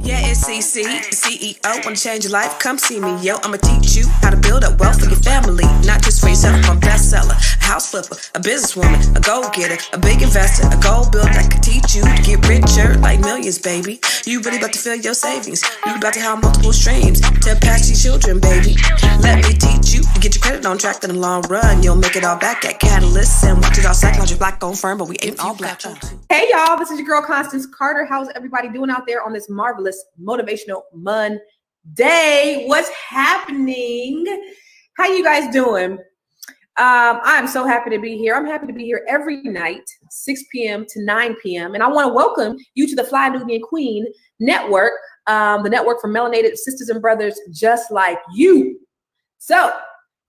Yeah, it's CC, CEO. Wanna change your life? Come see me, yo. I'ma teach you how to build up wealth for your family, not just for yourself. I'm a bestseller, a house flipper, a businesswoman, a go-getter, a big investor, a goal builder that can teach you to get richer like millions, baby. You really about to fill your savings. You about to have multiple streams to pass your children, baby. Let me teach you to get your credit on track in the long run. You'll make it all back at Catalyst and watch it all psychology black-owned firm, but we ain't all black. Hey y'all, this is your girl Constance Carter. How's everybody doing out there on this marvelous motivational Monday? What's happening? How you guys doing? I'm so happy to be here. I'm happy to be here every night, 6 p.m. to 9 p.m. And I want to welcome you to the Fly Nubian Queen Network, the network for melanated sisters and brothers just like you. So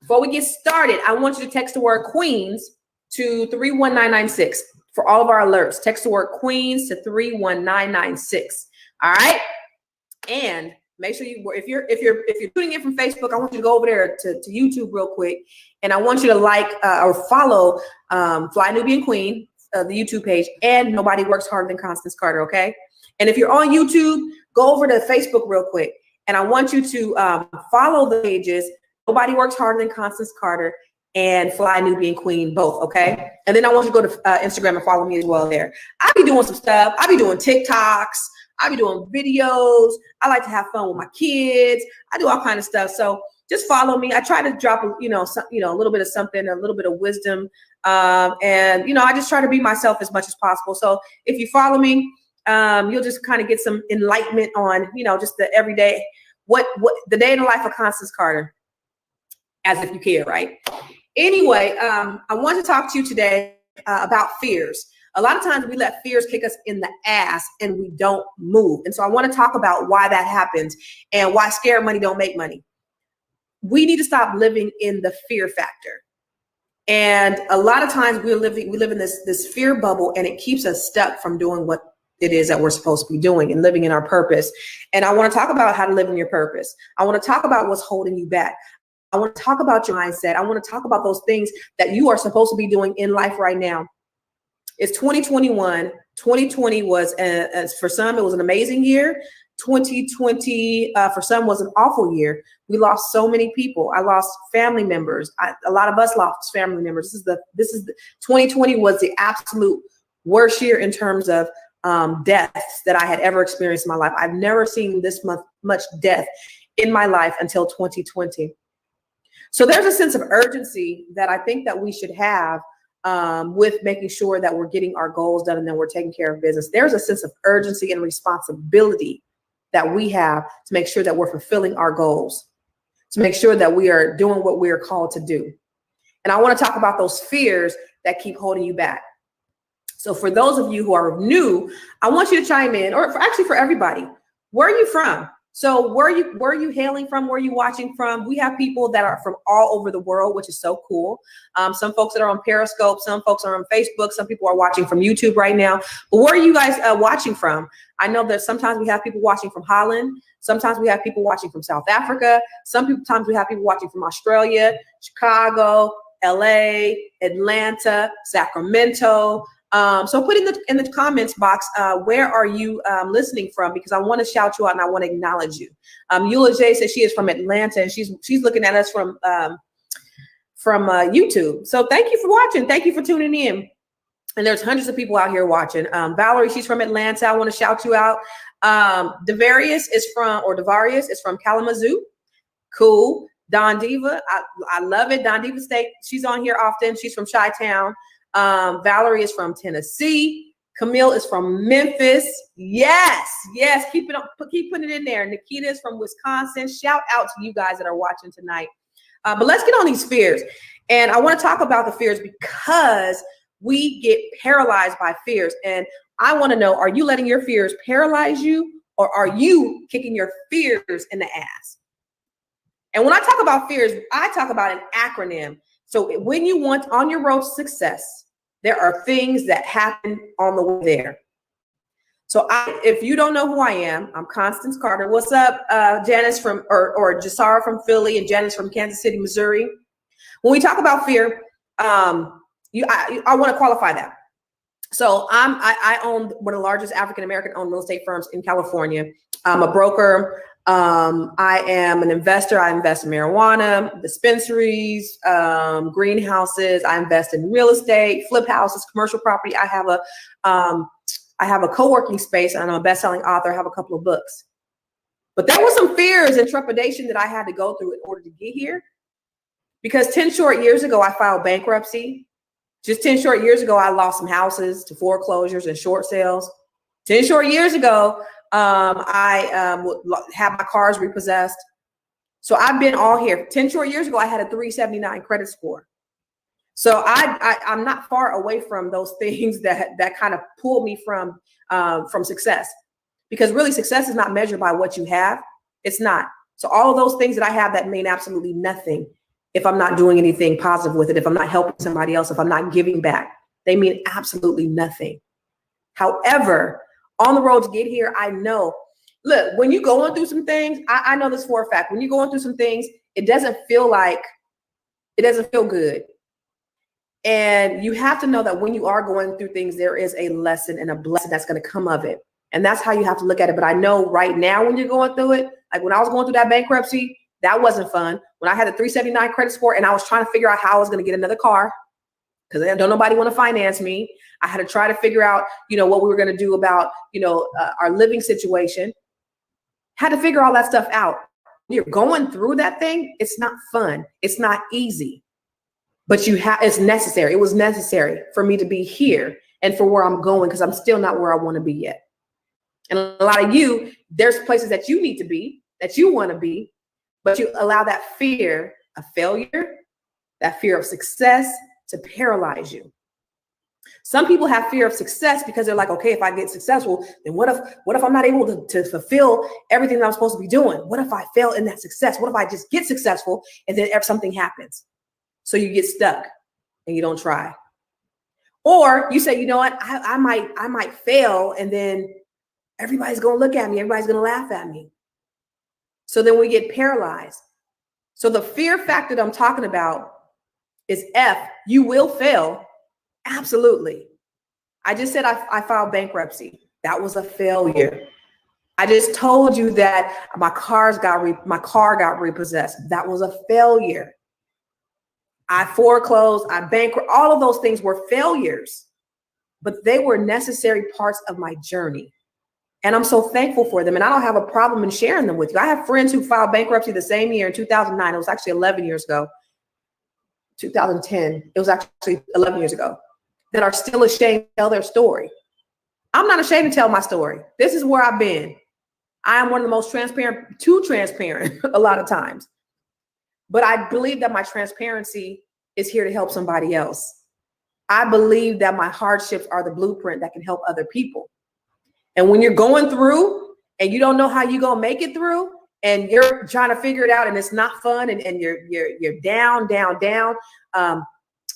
before we get started, I want you to text the word Queens to 31996. For all of our alerts, text the word Queens to 31996. All right, and make sure if you're tuning in from Facebook, I want you to go over there to YouTube real quick, and I want you to like or follow Fly Nubian Queen, the YouTube page, and Nobody Works Harder Than Constance Carter. Okay, and if you're on YouTube, go over to Facebook real quick, and I want you to follow the pages Nobody Works Harder Than Constance Carter and Fly Nubian Queen, both, okay? And then I want you to go to Instagram and follow me as well there. I be doing some stuff. I be doing TikToks. I be doing videos. I like to have fun with my kids. I do all kind of stuff. So just follow me. I try to drop, a little bit of something, a little bit of wisdom. And I just try to be myself as much as possible. So if you follow me, you'll just kind of get some enlightenment on, just the everyday, what the day in the life of Constance Carter, as if you care, right? Anyway, I want to talk to you today about fears. A lot of times we let fears kick us in the ass and we don't move. And so I want to talk about why that happens and why scared money don't make money. We need to stop living in the fear factor. And a lot of times we live in this fear bubble, and it keeps us stuck from doing what it is that we're supposed to be doing and living in our purpose. And I want to talk about how to live in your purpose. I want to talk about what's holding you back. I want to talk about your mindset. I want to talk about those things that you are supposed to be doing in life right now. It's 2021. 2020 was, for some, it was an amazing year. 2020, for some, was an awful year. We lost so many people. I lost family members. A lot of us lost family members. 2020 was the absolute worst year in terms of deaths that I had ever experienced in my life. I've never seen this much death in my life until 2020. So there's a sense of urgency that I think that we should have with making sure that we're getting our goals done and then we're taking care of business. There's a sense of urgency and responsibility that we have to make sure that we're fulfilling our goals, to make sure that we are doing what we are called to do. And I want to talk about those fears that keep holding you back. So for those of you who are new, I want you to chime in, or for everybody, where are you from? So where are you hailing from? Where are you watching from? We have people that are from all over the world, which is so cool. Some folks that are on Periscope, some folks are on Facebook, some people are watching from YouTube right now. But where are you guys watching from? I know that sometimes we have people watching from Holland. Sometimes we have people watching from South Africa. Sometimes we have people watching from Australia, Chicago, LA, Atlanta, Sacramento. So put in the comments box, where are you listening from? Because I want to shout you out and I want to acknowledge you. Eula J says she is from Atlanta and she's looking at us from YouTube. So thank you for watching. Thank you for tuning in. And there's hundreds of people out here watching. Valerie, she's from Atlanta. I want to shout you out. Devarius is from Kalamazoo. Cool. Don Diva, I love it. Don Diva State, she's on here often. She's from Chi-Town. Valerie is from Tennessee. Camille is from Memphis. Yes. Keep putting it in there. Nikita is from Wisconsin. Shout out to you guys that are watching tonight. But let's get on these fears. And I want to talk about the fears because we get paralyzed by fears. And I want to know, are you letting your fears paralyze you, or are you kicking your fears in the ass? And when I talk about fears, I talk about an acronym. So when you want on your road to success, there are things that happen on the way there. So if you don't know who I am, I'm Constance Carter. What's up, Janice or Jasara from Philly and Janice from Kansas City, Missouri. When we talk about fear, I want to qualify that. So I own one of the largest African-American owned real estate firms in California. I'm a broker. I am an investor. I invest in marijuana, dispensaries, greenhouses. I invest in real estate, flip houses, commercial property. I have a co-working space, and I'm a best-selling author. I have a couple of books. But there were some fears and trepidation that I had to go through in order to get here. Because 10 short years ago, I filed bankruptcy. Just 10 short years ago, I lost some houses to foreclosures and short sales. 10 short years ago, I had my cars repossessed. So I've been all here. 10 short years ago, I had a 379 credit score. So I'm not far away from those things that kind of pulled me from success. Because really, success is not measured by what you have. It's not. So all of those things that I have that mean absolutely nothing if I'm not doing anything positive with it, if I'm not helping somebody else, if I'm not giving back, they mean absolutely nothing. However, on the road to get here, I know, look, when you're going through some things, I know this for a fact. When you're going through some things, it doesn't feel good. And you have to know that when you are going through things, there is a lesson and a blessing that's going to come of it. And that's how you have to look at it. But I know right now when you're going through it, like when I was going through that bankruptcy, that wasn't fun. When I had a 379 credit score and I was trying to figure out how I was going to get another car because don't nobody want to finance me. I had to try to figure out, what we were going to do about, our living situation. Had to figure all that stuff out. When you're going through that thing, it's not fun. It's not easy, but it's necessary. It was necessary for me to be here and for where I'm going because I'm still not where I want to be yet. And a lot of you, there's places that you need to be, that you want to be, but you allow that fear of failure, that fear of success to paralyze you. Some people have fear of success because they're like, okay, if I get successful, then what if I'm not able to fulfill everything that I'm supposed to be doing? What if I fail in that success? What if I just get successful and then something happens? So you get stuck and you don't try. Or you say, you know what, I might fail and then everybody's going to look at me. Everybody's going to laugh at me. So then we get paralyzed. So the fear factor that I'm talking about is F, you will fail. Absolutely. I just said I filed bankruptcy. That was a failure. I just told you that my car got repossessed. That was a failure. I foreclosed, I bankrupt, all of those things were failures, but they were necessary parts of my journey. And I'm so thankful for them. And I don't have a problem in sharing them with you. I have friends who filed bankruptcy the same year in 2009. It was actually 11 years ago. 2010. It was actually 11 years ago. That are still ashamed to tell their story. I'm not ashamed to tell my story. This is where I've been. I am one of the most too transparent a lot of times. But I believe that my transparency is here to help somebody else. I believe that my hardships are the blueprint that can help other people. And when you're going through and you don't know how you're going to make it through and you're trying to figure it out and it's not fun and you're down,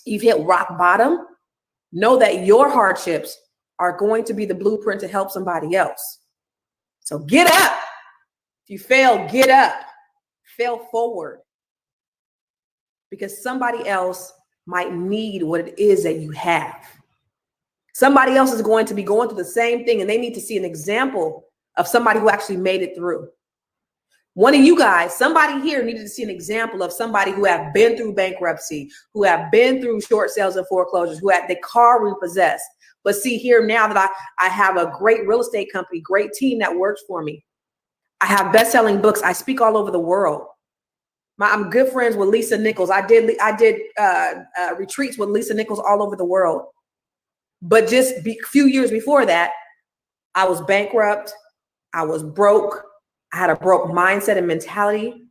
you've hit rock bottom, know that your hardships are going to be the blueprint to help somebody else. So get up. If you fail, get up. Fail forward. Because somebody else might need what it is that you have. Somebody else is going to be going through the same thing and they need to see an example of somebody who actually made it through. One of you guys, somebody here needed to see an example of somebody who have been through bankruptcy, who have been through short sales and foreclosures, who had their car repossessed. But see here now that I have a great real estate company, great team that works for me. I have best-selling books. I speak all over the world. I'm good friends with Lisa Nichols. I did retreats with Lisa Nichols all over the world. But just a few years before that, I was bankrupt. I was broke. I had a broke mindset and mentality.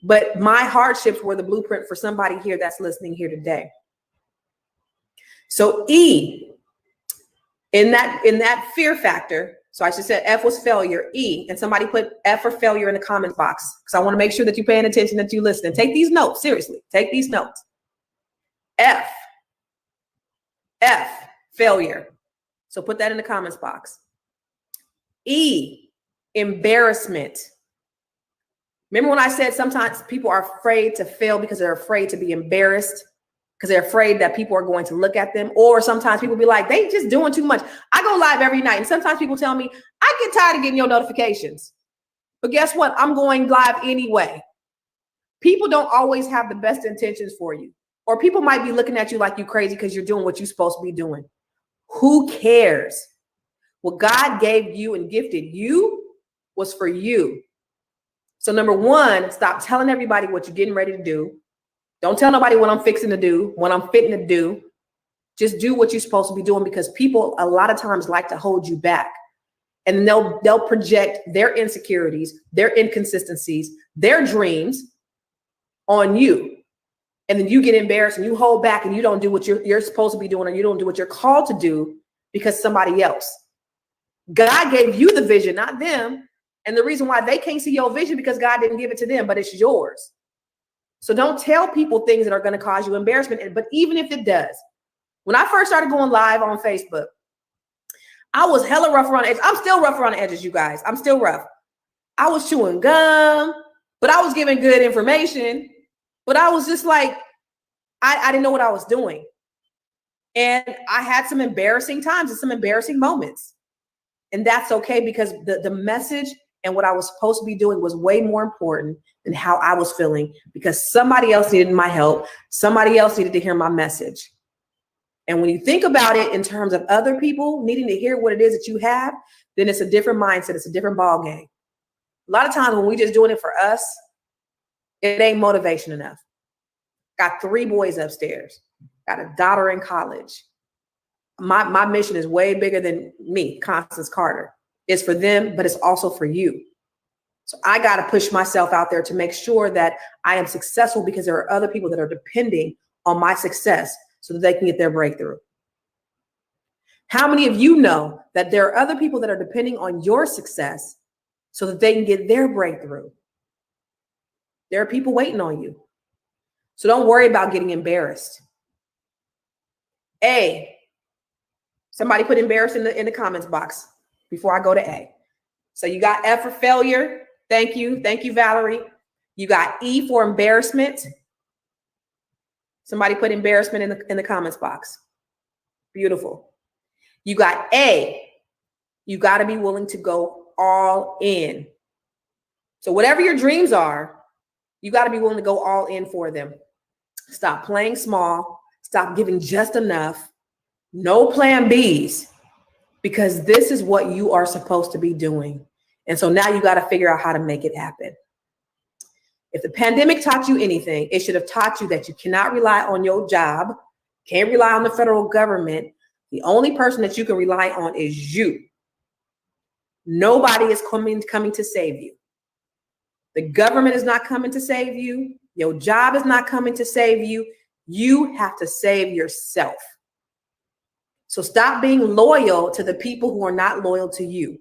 But my hardships were the blueprint for somebody here that's listening here today. So E, in that fear factor, so I just said F was failure, E, and somebody put F for failure in the comment box because I want to make sure that you're paying attention, that you listen. Take these notes, seriously, take these notes. F, failure. So put that in the comments box. E, embarrassment. Remember when I said sometimes people are afraid to fail because they're afraid to be embarrassed? because they're afraid that people are going to look at them. Or sometimes people be like, they just doing too much. I go live every night. And sometimes people tell me, I get tired of getting your notifications. But guess what? I'm going live anyway. People don't always have the best intentions for you. Or people might be looking at you like you crazy because you're doing what you're supposed to be doing. Who cares? What God gave you and gifted you was for you. So number one, stop telling everybody what you're getting ready to do. Don't tell nobody what I'm fixing to do, what I'm fitting to do. Just do what you're supposed to be doing, because people a lot of times like to hold you back. And they'll project their insecurities, their inconsistencies, their dreams on you. And then you get embarrassed and you hold back and you don't do what you're supposed to be doing, or you don't do what you're called to do because somebody else. God gave you the vision, not them. And the reason why they can't see your vision because God didn't give it to them, but it's yours. So don't tell people things that are going to cause you embarrassment. But even if it does, when I first started going live on Facebook, I was hella rough around the edges. I'm still rough around the edges, you guys. I'm still rough. I was chewing gum, but I was giving good information. But I was just like, I didn't know what I was doing. And I had some embarrassing times and some embarrassing moments. And that's okay, because the message and what I was supposed to be doing was way more important than how I was feeling, because somebody else needed my help. Somebody else needed to hear my message. And when you think about it in terms of other people needing to hear what it is that you have, then it's a different mindset. It's a different ball game. A lot of times when we just doing it for us, it ain't motivation enough. Got 3 boys upstairs. Got a daughter in college. My mission is way bigger than me, Constance Carter. It's for them, but it's also for you. So I got to push myself out there to make sure that I am successful, because there are other people that are depending on my success so that they can get their breakthrough. How many of you know that there are other people that are depending on your success so that they can get their breakthrough? There are people waiting on you. So don't worry about getting embarrassed. A, somebody put embarrassed in the comments box before I go to A. So you got F for failure. Thank you. Thank you, Valerie. You got E for embarrassment. Somebody put embarrassment in the comments box. Beautiful. You got A. You got to be willing to go all in. So whatever your dreams are, you got to be willing to go all in for them. Stop playing small. Stop giving just enough. No plan Bs, because this is what you are supposed to be doing. And so now you got to figure out how to make it happen. If the pandemic taught you anything, it should have taught you that you cannot rely on your job, can't rely on the federal government. The only person that you can rely on is you. Nobody is coming to save you. The government is not coming to save you. Your job is not coming to save you. You have to save yourself. So stop being loyal to the people who are not loyal to you.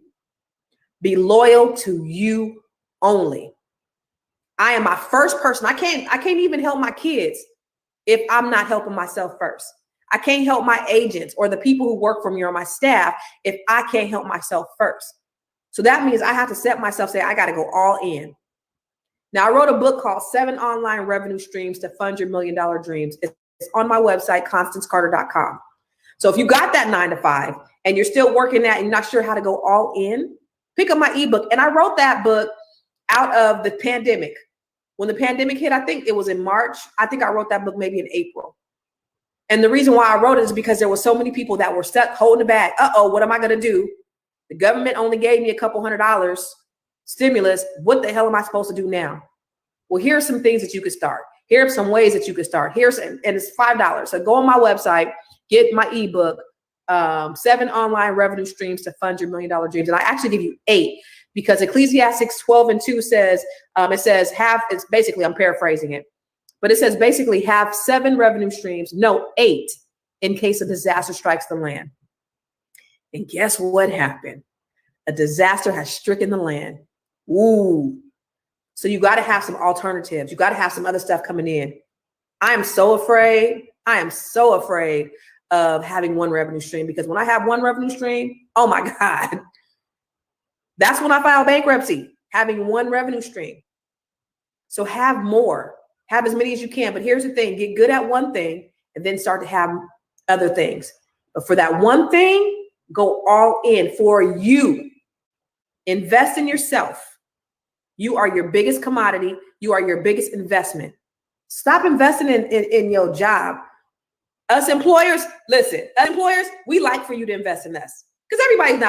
Be loyal to you only. I am my first person. I can't even help my kids if I'm not helping myself first. I can't help my agents or the people who work for me or my staff if I can't help myself first. So that means I have to set myself, say, I got to go all in. Now, I wrote a book called 7 Online Revenue Streams to Fund Your $1 Million Dreams. It's on my website, ConstanceCarter.com. So if you got that 9 to 5 and you're still working that and you're not sure how to go all in, pick up my ebook. And I wrote that book out of the pandemic. When the pandemic hit, I think it was in March. I think I wrote that book maybe in April. And the reason why I wrote it is because there were so many people that were stuck holding the bag. Uh-oh, what am I going to do? The government only gave me a couple $100 stimulus. What the hell am I supposed to do now? Well, here are some things that you could start. Here are some ways that you could start. And it's $5. So go on my website, get my ebook, 7 Online Revenue Streams to Fund Your $1 Million Dreams. And I actually give you 8 because Ecclesiastes 12:2 says, it's basically, I'm paraphrasing it, but it says basically have 7 revenue streams, no 8, in case a disaster strikes the land. And guess what happened? A disaster has stricken the land. Ooh. So you got to have some alternatives. You got to have some other stuff coming in. I am so afraid. I am so afraid of having one revenue stream, because when I have one revenue stream, oh my God, that's when I file bankruptcy, having one revenue stream. So have more, have as many as you can. But here's the thing, get good at one thing and then start to have other things. But for that one thing, go all in for you. Invest in yourself. You are your biggest commodity. You are your biggest investment. Stop investing in your job. Us employers, listen, us employers, we like for you to invest in us because everybody's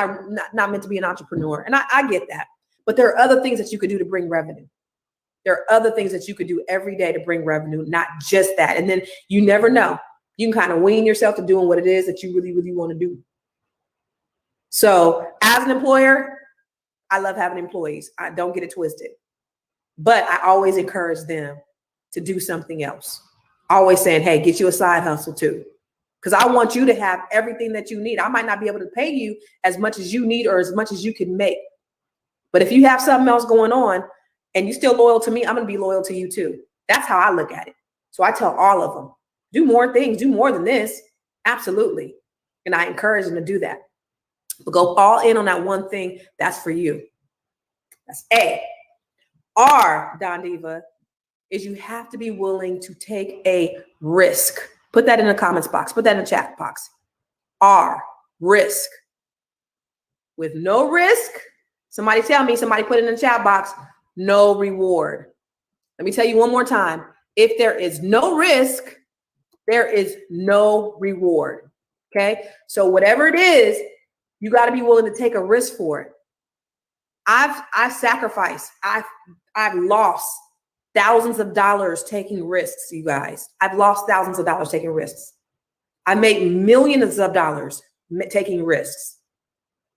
not meant to be an entrepreneur. And I get that. But there are other things that you could do to bring revenue. There are other things that you could do every day to bring revenue, not just that. And then you never know. You can kind of wean yourself to doing what it is that you really, really want to do. So as an employer, I love having employees. I don't get it twisted. But I always encourage them to do something else. Always saying, hey, get you a side hustle too. Because I want you to have everything that you need. I might not be able to pay you as much as you need or as much as you can make. But if you have something else going on and you're still loyal to me, I'm going to be loyal to you too. That's how I look at it. So I tell all of them, do more things, do more than this. Absolutely. And I encourage them to do that. But go all in on that one thing that's for you. That's A. R, Don Diva, is you have to be willing to take a risk. Put that in the comments box. Put that in the chat box. R, risk. With no risk, somebody tell me, somebody put it in the chat box, no reward. Let me tell you one more time. If there is no risk, there is no reward. Okay? So whatever it is, you got to be willing to take a risk for it. I've sacrificed. I've lost thousands of dollars taking risks, you guys. I've lost thousands of dollars taking risks. I made millions of dollars taking risks.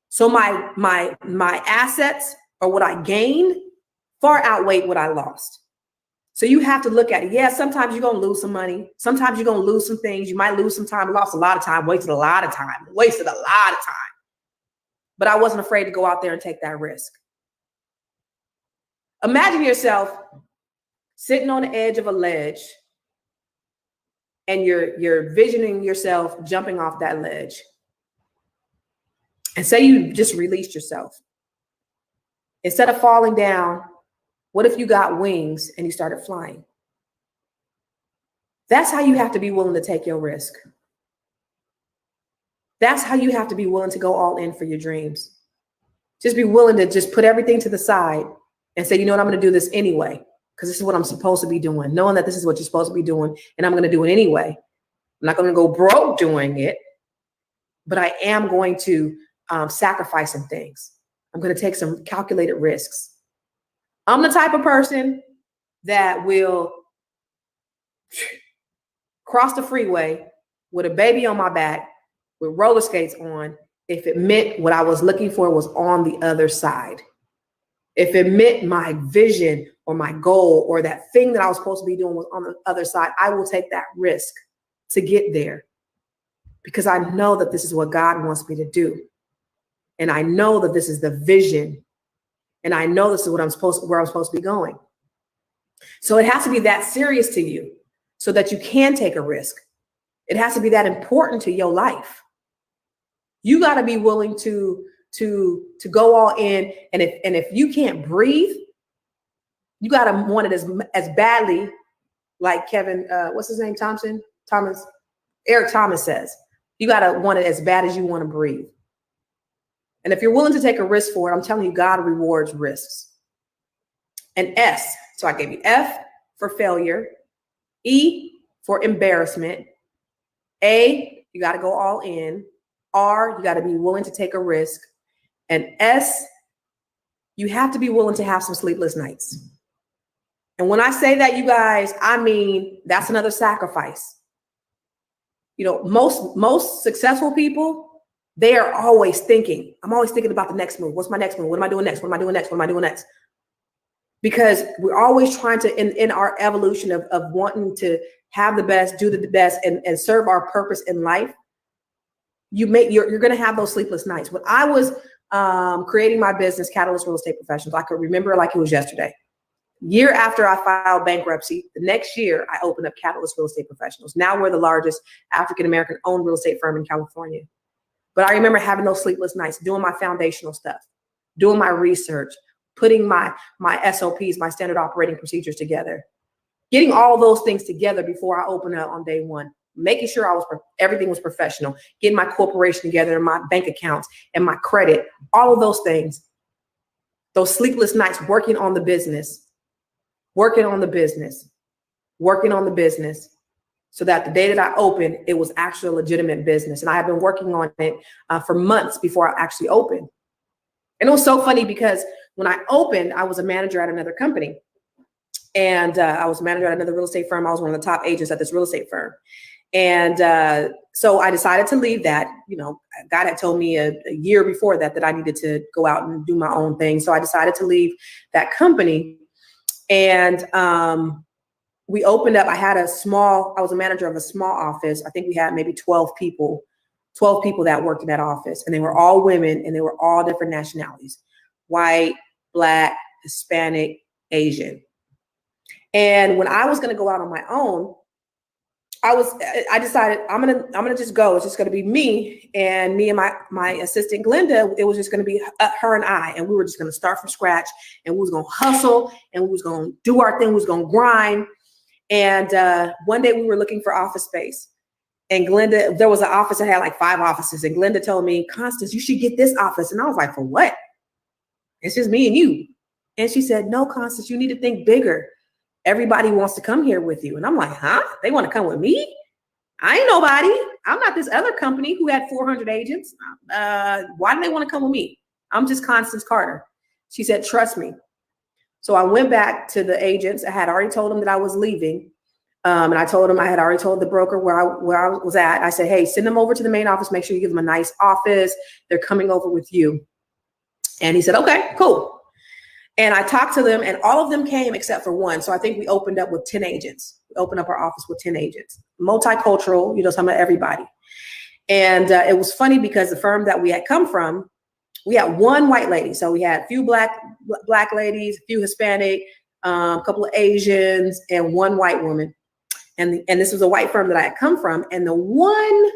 So my assets or what I gained far outweighed what I lost. So you have to look at it. Yeah, sometimes you're going to lose some money. Sometimes you're going to lose some things. You might lose some time, lost a lot of time, wasted a lot of time. But I wasn't afraid to go out there and take that risk. Imagine yourself sitting on the edge of a ledge and you're visioning yourself jumping off that ledge. And say you just released yourself. Instead of falling down, what if you got wings and you started flying? That's how you have to be willing to take your risk. That's how you have to be willing to go all in for your dreams. Just be willing to just put everything to the side and say, you know what, I'm going to do this anyway, because this is what I'm supposed to be doing, knowing that this is what you're supposed to be doing, and I'm going to do it anyway. I'm not going to go broke doing it, but I am going to sacrifice some things. I'm going to take some calculated risks. I'm the type of person that will cross the freeway with a baby on my back, with roller skates on, if it meant what I was looking for was on the other side. If it meant my vision or my goal or that thing that I was supposed to be doing was on the other side, I will take that risk to get there because I know that this is what God wants me to do. And I know that this is the vision. And I know this is where I'm supposed to be going. So it has to be that serious to you so that you can take a risk. It has to be that important to your life. You got to be willing to go all in. And if you can't breathe, you got to want it as badly, like Kevin, what's his name? Eric Thomas says, you got to want it as bad as you want to breathe. And if you're willing to take a risk for it, I'm telling you, God rewards risks. And S, so I gave you F for failure, E for embarrassment, A, you got to go all in, R, you got to be willing to take a risk, and S, you have to be willing to have some sleepless nights. And when I say that, you guys, I mean, that's another sacrifice. You know, most successful people, they are always thinking, I'm always thinking about the next move. What's my next move? What am I doing next? What am I doing next? What am I doing next? Because we're always trying to, in our evolution of wanting to have the best, do the best, and serve our purpose in life, you're going to have those sleepless nights. When I was creating my business, Catalyst Real Estate Professionals, I could remember like it was yesterday. Year after I filed bankruptcy, the next year I opened up Catalyst Real Estate Professionals. Now we're the largest African-American owned real estate firm in California. But I remember having those sleepless nights, doing my foundational stuff, doing my research, putting my SOPs, my standard operating procedures together, getting all those things together before I open up on day one. making sure everything was professional, getting my corporation together and my bank accounts and my credit, all of those things. Those sleepless nights working on the business, so that the day that I opened, it was actually a legitimate business. And I had been working on it for months before I actually opened. And it was so funny because when I opened, I was a manager at another company. And I was a manager at another real estate firm. I was one of the top agents at this real estate firm. And so I decided to leave that. You know, God had told me a year before that I needed to go out and do my own thing. So I decided to leave that company. And we opened up. I was a manager of a small office. I think we had maybe 12 people that worked in that office. And they were all women and they were all different nationalities: white, Black, Hispanic, Asian. And when I was going to go out on my own, I decided I'm gonna just go. It's just gonna be me and my assistant Glenda. It was just gonna be her and I, and we were just gonna start from scratch, and we was gonna hustle, and we was gonna do our thing. We was gonna grind. And one day we were looking for office space, and Glenda, there was an office that had like 5 offices, and Glenda told me, "Constance, you should get this office." And I was like, "For what? It's just me and you." And she said, "No, Constance, you need to think bigger. Everybody wants to come here with you." And I'm like, "Huh? They want to come with me? I ain't nobody. I'm not this other company who had 400 agents. Why do they want to come with me? I'm just Constance Carter." She said, "Trust me." So I went back to the agents. I had already told them that I was leaving. And I told them, I had already told the broker where I was at. I said, "Hey, send them over to the main office. Make sure you give them a nice office. They're coming over with you." And he said, "Okay, cool." And I talked to them, and all of them came except for one. So I think we opened up with 10 agents. We opened up our office with 10 agents. Multicultural, you know, some of everybody. And it was funny because the firm that we had come from, we had one white lady. So we had a few black ladies, a few Hispanic, a couple of Asians, and one white woman. And this was a white firm that I had come from. And the one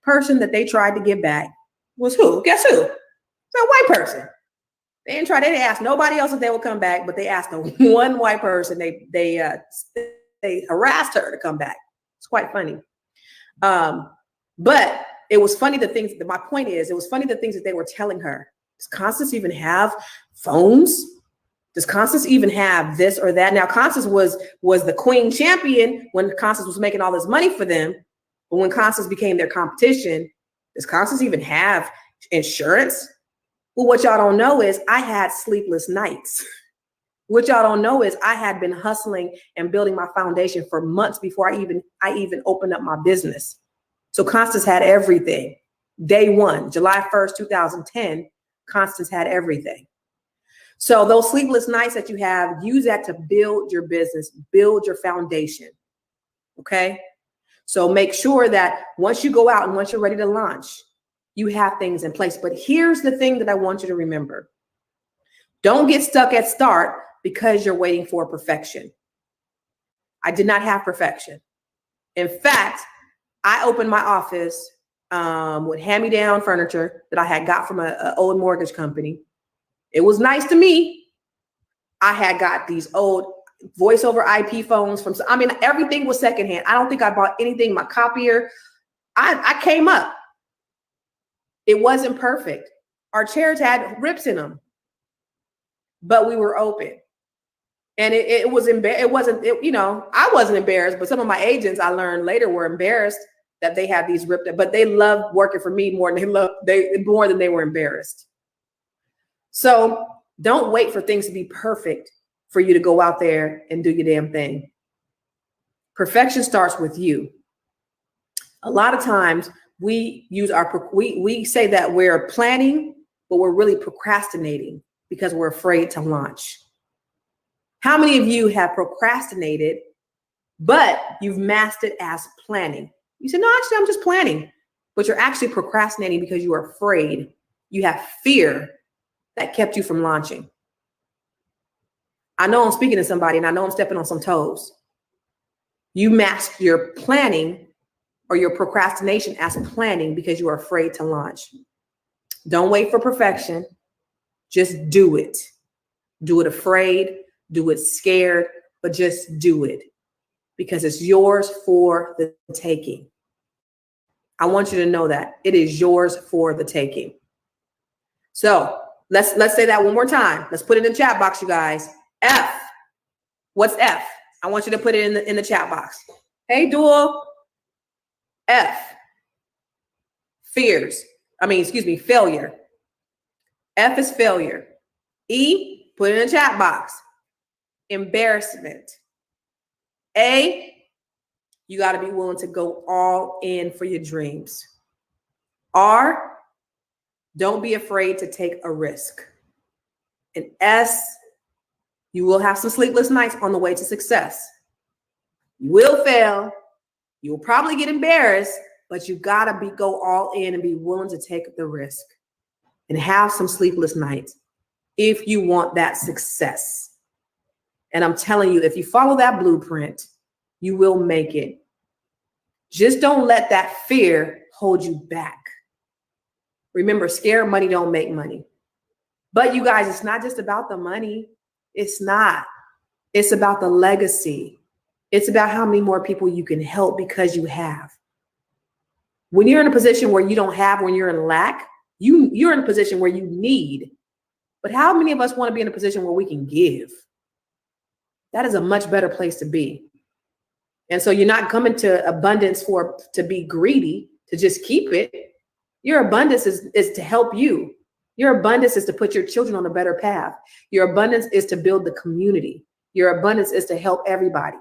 person that they tried to get back was who? Guess who? It's a white person. They didn't ask nobody else if they would come back, but they asked the one white person. They harassed her to come back. It's quite funny. But it was funny my point is, it was funny the things that they were telling her. Does Constance even have phones? Does Constance even have this or that? Now, Constance was the queen champion when Constance was making all this money for them. But when Constance became their competition, does Constance even have insurance? Well, what y'all don't know is I had sleepless nights. What y'all don't know is I had been hustling and building my foundation for months before I even opened up my business. So Constance had everything. Day one, July 1st, 2010, Constance had everything. So those sleepless nights that you have, use that to build your business, build your foundation. Okay? So make sure that once you go out and once you're ready to launch, you have things in place. But here's the thing that I want you to remember. Don't get stuck at start because you're waiting for perfection. I did not have perfection. In fact, I opened my office with hand-me-down furniture that I had got from an old mortgage company. It was nice to me. I had got these old voice over IP phones everything was secondhand. I don't think I bought anything. My copier, I came up. It wasn't perfect. Our chairs had rips in them, but we were open. And I wasn't embarrassed, but some of my agents I learned later were embarrassed that they had these ripped, but they loved working for me more than they were embarrassed. So don't wait for things to be perfect for you to go out there and do your damn thing. Perfection starts with you. A lot of times we say that we're planning, but we're really procrastinating because we're afraid to launch. How many of you have procrastinated, but you've mastered as planning? You said, "No, actually, I'm just planning," but you're actually procrastinating because you are afraid. You have fear that kept you from launching. I know I'm speaking to somebody and I know I'm stepping on some toes. You masked your planning or your procrastination as planning because you are afraid to launch. Don't wait for perfection. Just do it. Do it afraid, do it scared, but just do it because it's yours for the taking. I want you to know that it is yours for the taking. So let's say that one more time. Let's put it in the chat box, you guys. F. What's F? I want you to put it in the chat box. Hey, Dual. F. Failure. F is failure. E, put it in the chat box. Embarrassment. A, you got to be willing to go all in for your dreams. R, don't be afraid to take a risk. And S, you will have some sleepless nights on the way to success. You will fail. You will probably get embarrassed, but you got to go all in and be willing to take the risk and have some sleepless nights if you want that success. And I'm telling you, if you follow that blueprint, you will make it. Just don't let that fear hold you back. Remember, scared money don't make money. But you guys, it's not just about the money. It's not. It's about the legacy. It's about how many more people you can help because you have. When you're in a position where you don't have, when you're in lack, you're in a position where you need. But how many of us want to be in a position where we can give? That is a much better place to be. And so you're not coming to abundance to be greedy, to just keep it. Your abundance is to help you. Your abundance is to put your children on a better path. Your abundance is to build the community. Your abundance is to help everybody.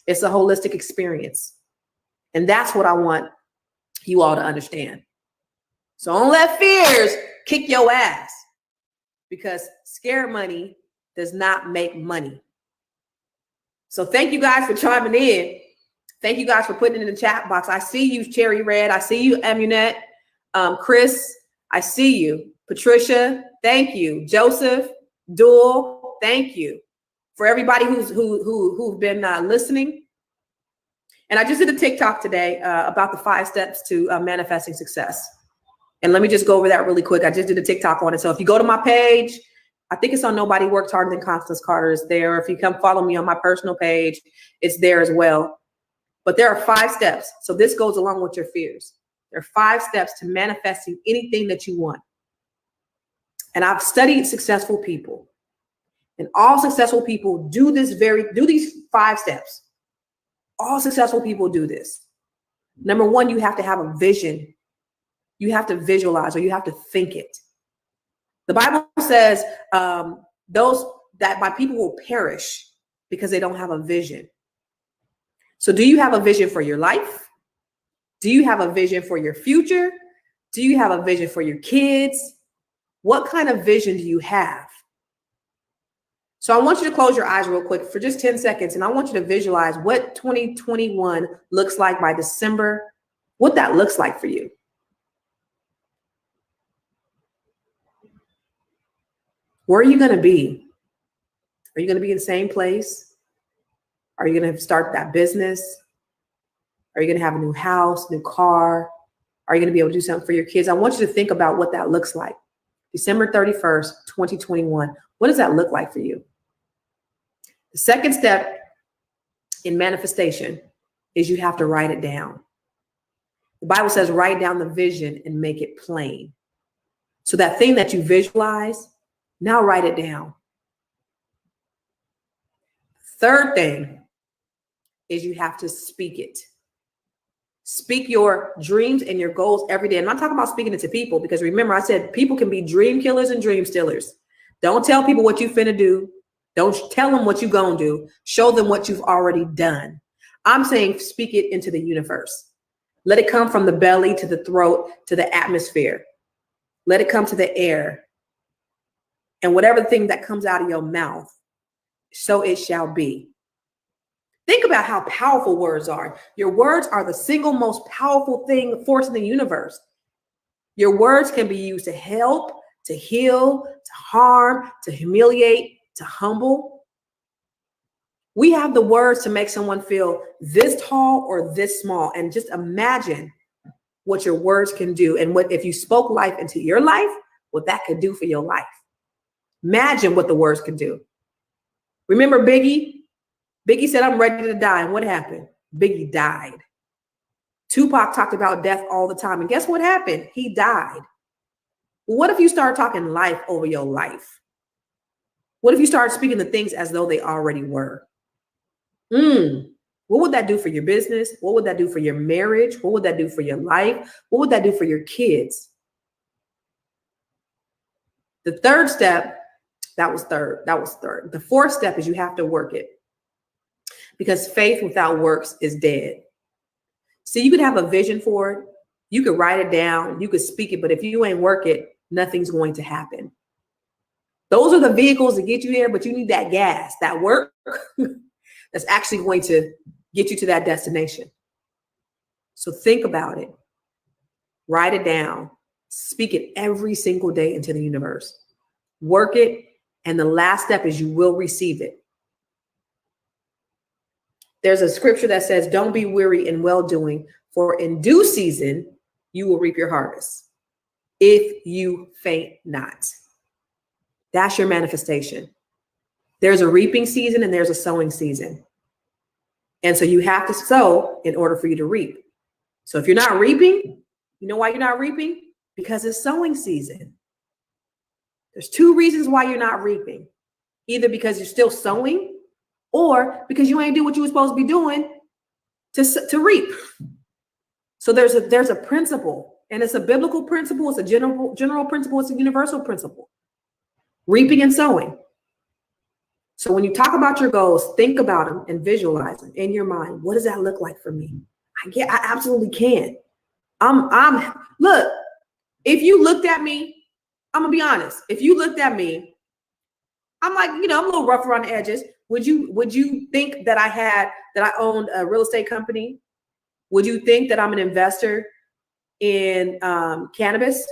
It's a holistic experience. And that's what I want you all to understand. So don't let fears kick your ass, because scared money does not make money. So thank you guys for chiming in. Thank you guys for putting it in the chat box. I see you, Cherry Red. I see you, Amunet. Chris, I see you. Patricia, thank you. Joseph, Dual, thank you. For everybody who've been listening. And I just did a TikTok today about the 5 steps to manifesting success. And let me just go over that really quick. I just did a TikTok on it. So if you go to my page, I think it's on Nobody Works Harder Than Constance Carter is there. If you come follow me on my personal page, it's there as well. But there are 5 steps. So this goes along with your fears. There are 5 steps to manifesting anything that you want. And I've studied successful people. And all successful people do these 5 steps. All successful people do this. Number 1, you have to have a vision. You have to visualize, or you have to think it. The Bible says those that my people will perish because they don't have a vision. So do you have a vision for your life? Do you have a vision for your future? Do you have a vision for your kids? What kind of vision do you have? So I want you to close your eyes real quick for just 10 seconds. And I want you to visualize what 2021 looks like by December, what that looks like for you. Where are you going to be? Are you going to be in the same place? Are you going to start that business? Are you going to have a new house, new car? Are you going to be able to do something for your kids? I want you to think about what that looks like. December 31st, 2021. What does that look like for you? The second step in manifestation is you have to write it down. The Bible says write down the vision and make it plain. So that thing that you visualize, now write it down. Third thing is you have to speak it. Speak your dreams and your goals every day. I'm not talking about speaking it to people, because remember, I said people can be dream killers and dream stealers. Don't tell people what you finna do. Don't tell them what you gonna do. Show them what you've already done. I'm saying speak it into the universe. Let it come from the belly to the throat to the atmosphere. Let it come to the air. And whatever thing that comes out of your mouth, so it shall be. Think about how powerful words are. Your words are the single most powerful force in the universe. Your words can be used to help, to heal, to harm, to humiliate, to humble. We have the words to make someone feel this tall or this small. And just imagine what your words can do. And what if you spoke life into your life, what that could do for your life. Imagine what the words could do. Remember Biggie? Biggie said, I'm ready to die. And what happened? Biggie died. Tupac talked about death all the time. And guess what happened? He died. Well, what if you start talking life over your life? What if you start speaking the things as though they already were? What would that do for your business? What would that do for your marriage? What would that do for your life? What would that do for your kids? The third step, that was third. The fourth step is you have to work it, because faith without works is dead. So you could have a vision for it. You could write it down. You could speak it. But if you ain't work it, nothing's going to happen. Those are the vehicles that get you there, but you need that gas, that work that's actually going to get you to that destination. So think about it. Write it down. Speak it every single day into the universe. Work it. And the last step is you will receive it. There's a scripture that says, don't be weary in well-doing, for in due season, you will reap your harvest if you faint not. That's your manifestation. There's a reaping season and there's a sowing season. And so you have to sow in order for you to reap. So if you're not reaping, you know why you're not reaping? Because it's sowing season. There's two reasons why you're not reaping. Either because you're still sowing, or because you ain't do what you were supposed to be doing to reap. So there's a principle, and it's a biblical principle. It's a general principle. It's a universal principle. Reaping and sowing. So when you talk about your goals, think about them and visualize them in your mind. What does that look like for me? I absolutely can. Look, if you looked at me, I'm gonna be honest. If you looked at me, I'm like, I'm a little rough around the edges. Would you think that I owned a real estate company? Would you think that I'm an investor in cannabis?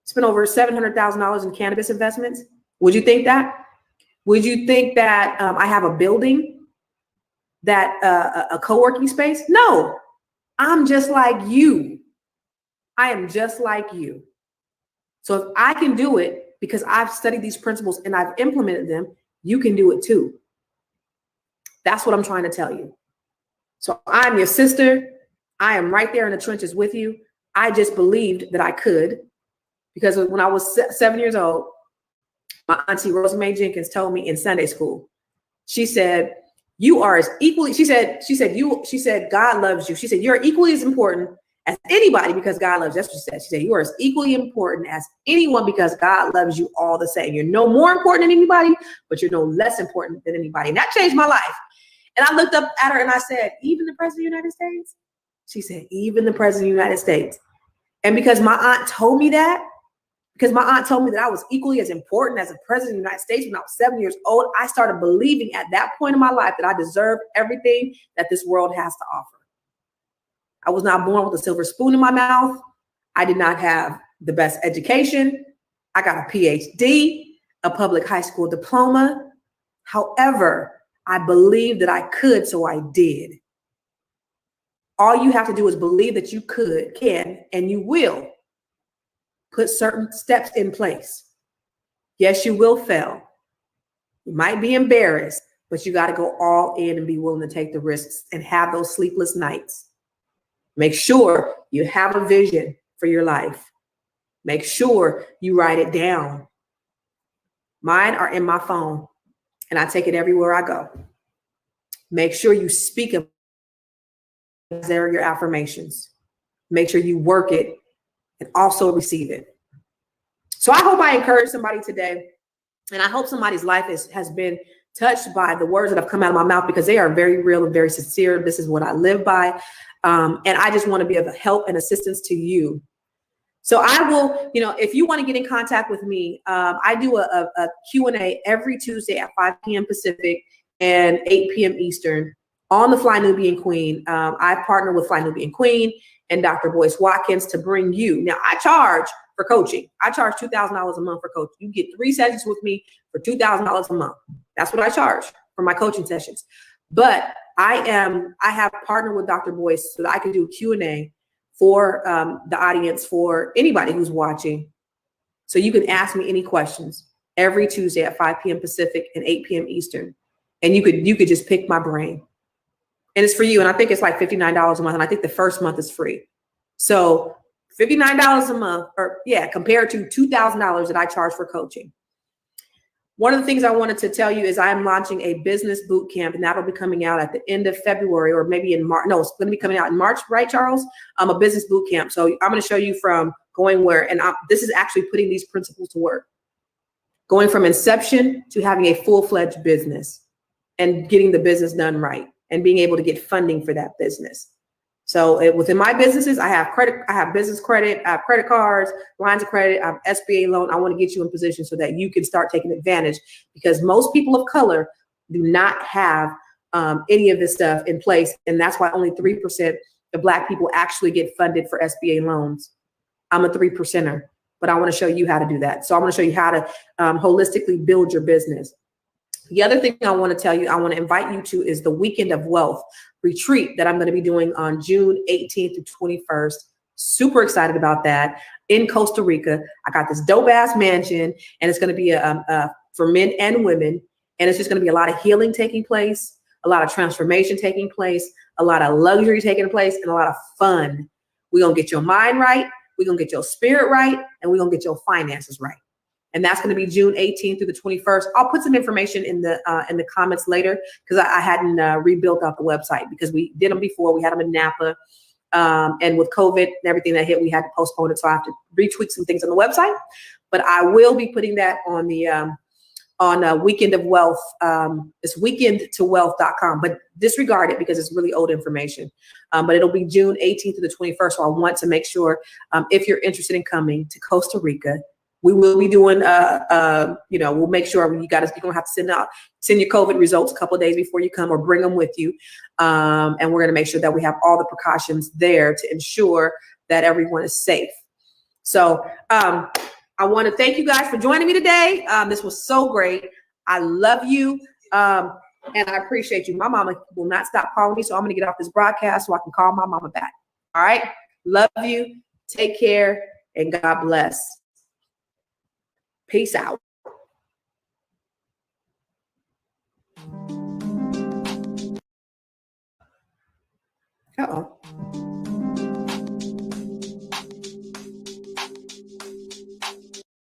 Spent over $700,000 in cannabis investments. Would you think that? Would you think that I have a building, that a co-working space? No, I'm just like you. I am just like you. So if I can do it because I've studied these principles and I've implemented them, you can do it too. That's what I'm trying to tell you. So I'm your sister. I am right there in the trenches with you. I just believed that I could, because when I was 7 years old, my auntie Rosemary Jenkins told me in Sunday school, she said, you are as equally, she said, God loves you. She said, you're equally as important as anybody because God loves you. That's what she said. She said, you are as equally important as anyone because God loves you all the same. You're no more important than anybody, but you're no less important than anybody. And that changed my life. And I looked up at her and I said, even the president of the United States? She said, even the president of the United States. And because my aunt told me that, because my aunt told me that I was equally as important as the president of the United States when I was 7 years old, I started believing at that point in my life that I deserved everything that this world has to offer. I was not born with a silver spoon in my mouth. I did not have the best education. I got a PhD, a public high school diploma. However, I believed that I could, so I did. All you have to do is believe that you can, and you will. Put certain steps in place. Yes, you will fail. You might be embarrassed, but you got to go all in and be willing to take the risks and have those sleepless nights. Make sure you have a vision for your life. Make sure you write it down. Mine are in my phone, and I take it everywhere I go. Make sure you speak them. There are your affirmations. Make sure you work it and also receive it. So I hope I encourage somebody today, and I hope somebody's life has been touched by the words that have come out of my mouth, because they are very real and very sincere. This is what I live by. And I just want to be of help and assistance to you. So I will, if you want to get in contact with me, I do a Q&A every Tuesday at 5 p.m. Pacific and 8 p.m. Eastern on the Fly Nubian Queen. I partner with Fly Nubian Queen and Dr. Boyce Watkins to bring you. Now, I charge for coaching. I charge $2,000 a month for coaching. You get 3 sessions with me for $2,000 a month. That's what I charge for my coaching sessions. But I have partnered with Dr. Boyce so that I can do Q&A for the audience, for anybody who's watching. So you can ask me any questions every Tuesday at 5 p.m. Pacific and 8 p.m. Eastern. And you could just pick my brain. and it's for you. And I think it's like $59 a month. And I think the first month is free. So $59 a month, or yeah, compared to $2,000 that I charge for coaching. One of the things I wanted to tell you is I am launching a business boot camp, and that'll be coming out at the end of February, or maybe in March. No, it's going to be coming out in March, right, Charles? A business boot camp. So I'm going to show you from going where, and this is actually putting these principles to work. Going from inception to having a full-fledged business and getting the business done right and being able to get funding for that business. So within my businesses, I have credit, I have business credit, I have credit cards, lines of credit, I have SBA loan. I want to get you in position so that you can start taking advantage, because most people of color do not have any of this stuff in place. And that's why only 3% of Black people actually get funded for SBA loans. I'm a 3%er, but I want to show you how to do that. So I'm going to show you how to holistically build your business. The other thing I want to tell you, I want to invite you to, is the Weekend of Wealth retreat that I'm going to be doing on June 18th to 21st. Super excited about that in Costa Rica. I got this dope ass mansion, and it's going to be for men and women. And it's just going to be a lot of healing taking place, a lot of transformation taking place, a lot of luxury taking place, and a lot of fun. We're going to get your mind right. We're going to get your spirit right. And we're going to get your finances right. And that's going to be June 18th through the 21st. I'll put some information in the comments later, because I hadn't rebuilt out the website, because we did them before. We had them in Napa. And with COVID and everything that hit, we had to postpone it. So I have to retweak some things on the website. But I will be putting that on the Weekend of Wealth. It's weekendtowealth.com. But disregard it, because it's really old information. But it'll be June 18th to the 21st. So I want to make sure, if you're interested in coming to Costa Rica, we will be doing, we'll make sure you're going to have to send your COVID results a couple of days before you come, or bring them with you. And we're going to make sure that we have all the precautions there to ensure that everyone is safe. So I want to thank you guys for joining me today. This was so great. I love you. And I appreciate you. My mama will not stop calling me, so I'm going to get off this broadcast so I can call my mama back. All right. Love you. Take care, and God bless. Peace out. Uh-oh.